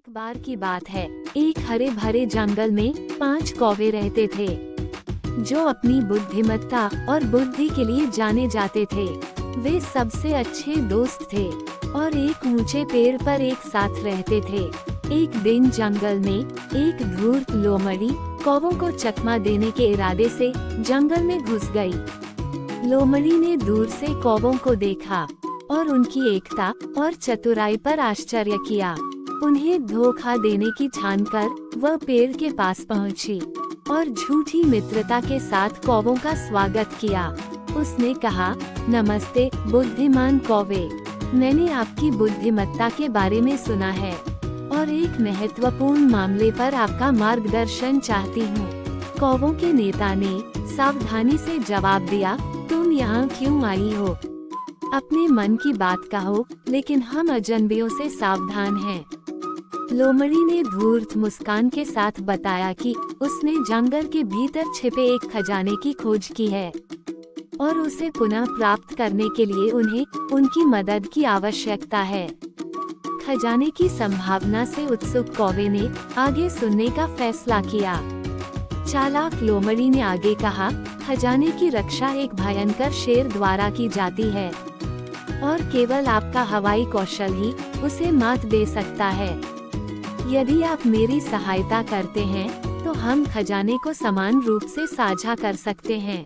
एक बार की बात है, एक हरे भरे जंगल में 5 कौवे रहते थे जो अपनी बुद्धिमत्ता और बुद्धि के लिए जाने जाते थे। वे सबसे अच्छे दोस्त थे और एक ऊंचे पेड़ पर एक साथ रहते थे। एक दिन जंगल में एक धूर्त लोमड़ी कौवों को चकमा देने के इरादे से जंगल में घुस गई। लोमड़ी ने दूर से कौवों को देखा और उनकी एकता और चतुराई पर आश्चर्य किया। उन्हें धोखा देने की ठानकर वह पेड़ के पास पहुंची और झूठी मित्रता के साथ कौवों का स्वागत किया। उसने कहा, नमस्ते बुद्धिमान कौवे, मैंने आपकी बुद्धिमत्ता के बारे में सुना है और एक महत्वपूर्ण मामले पर आपका मार्गदर्शन चाहती हूँ। कौवों के नेता ने सावधानी से जवाब दिया, तुम यहाँ क्यों आई हो? अपने मन की बात कहो, लेकिन हम अजनबियों से सावधान हैं। लोमड़ी ने धूर्त मुस्कान के साथ बताया कि उसने जंगल के भीतर छिपे एक खजाने की खोज की है और उसे पुनः प्राप्त करने के लिए उन्हें उनकी मदद की आवश्यकता है। खजाने की संभावना से उत्सुक कौवे ने आगे सुनने का फैसला किया। चालाक लोमड़ी ने आगे कहा, खजाने की रक्षा एक भयंकर शेर द्वारा की जाती है और केवल आपका हवाई कौशल ही उसे मात दे सकता है। यदि आप मेरी सहायता करते हैं तो हम खजाने को समान रूप से साझा कर सकते हैं।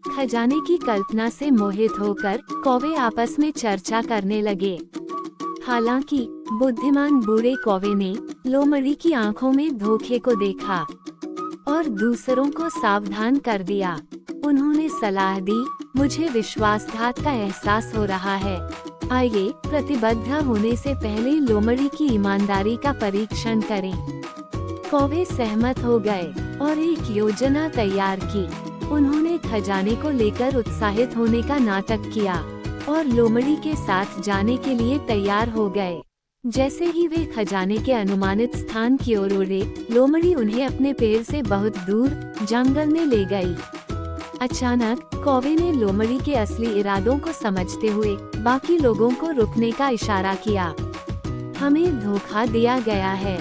खजाने की कल्पना से मोहित होकर कौवे आपस में चर्चा करने लगे। हालांकि बुद्धिमान बूढ़े कौवे ने लोमड़ी की आंखों में धोखे को देखा और दूसरों को सावधान कर दिया। उन्होंने सलाह दी, मुझे विश्वासघात का एहसास हो रहा है। आइए प्रतिबद्ध होने से पहले लोमड़ी की ईमानदारी का परीक्षण करें। कौवे सहमत हो गए और एक योजना तैयार की। उन्होंने खजाने को लेकर उत्साहित होने का नाटक किया और लोमड़ी के साथ जाने के लिए तैयार हो गए। जैसे ही वे खजाने के अनुमानित स्थान की ओर उड़े, लोमड़ी उन्हें अपने पेड़ से बहुत दूर जंगल में ले गई। अचानक कौवे ने लोमड़ी के असली इरादों को समझते हुए बाकी लोगों को रुकने का इशारा किया। हमें धोखा दिया गया है,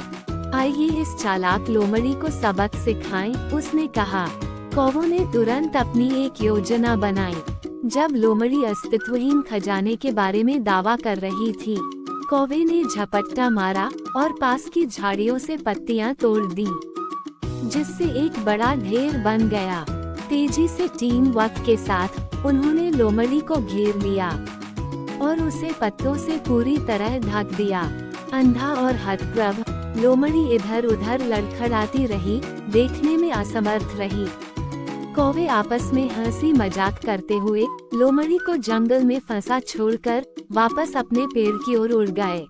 आइए इस चालाक लोमड़ी को सबक सिखाएं, उसने कहा। कौवों ने तुरंत अपनी एक योजना बनाई। जब लोमड़ी अस्तित्वहीन खजाने के बारे में दावा कर रही थी, कौवे ने झपट्टा मारा और पास की झाड़ियों से पत्तियां तोड़ दी, जिससे एक बड़ा ढेर बन गया। तेजी से टीम वर्क के साथ उन्होंने लोमड़ी को घेर लिया और उसे पत्तों से पूरी तरह ढक दिया। अंधा और हतप्रभ लोमड़ी इधर उधर लड़खड़ाती रही, देखने में असमर्थ रही। कौवे आपस में हंसी मजाक करते हुए लोमड़ी को जंगल में फंसा छोड़कर वापस अपने पेड़ की ओर उड़ गए।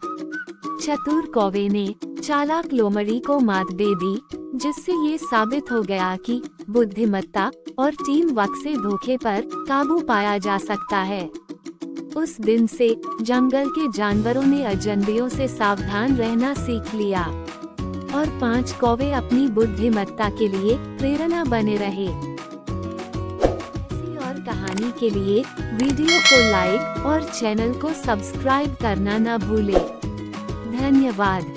चतुर कौवे ने चालाक लोमड़ी को मात दे दी, जिससे ये साबित हो गया कि बुद्धिमत्ता और टीम वर्क से धोखे पर काबू पाया जा सकता है। उस दिन से जंगल के जानवरों ने अजनबियों से सावधान रहना सीख लिया और 5 कौवे अपनी बुद्धिमत्ता के लिए प्रेरणा बने रहे। ऐसी और कहानी के लिए वीडियो को लाइक और चैनल को सब्सक्राइब करना न भूलें। धन्यवाद।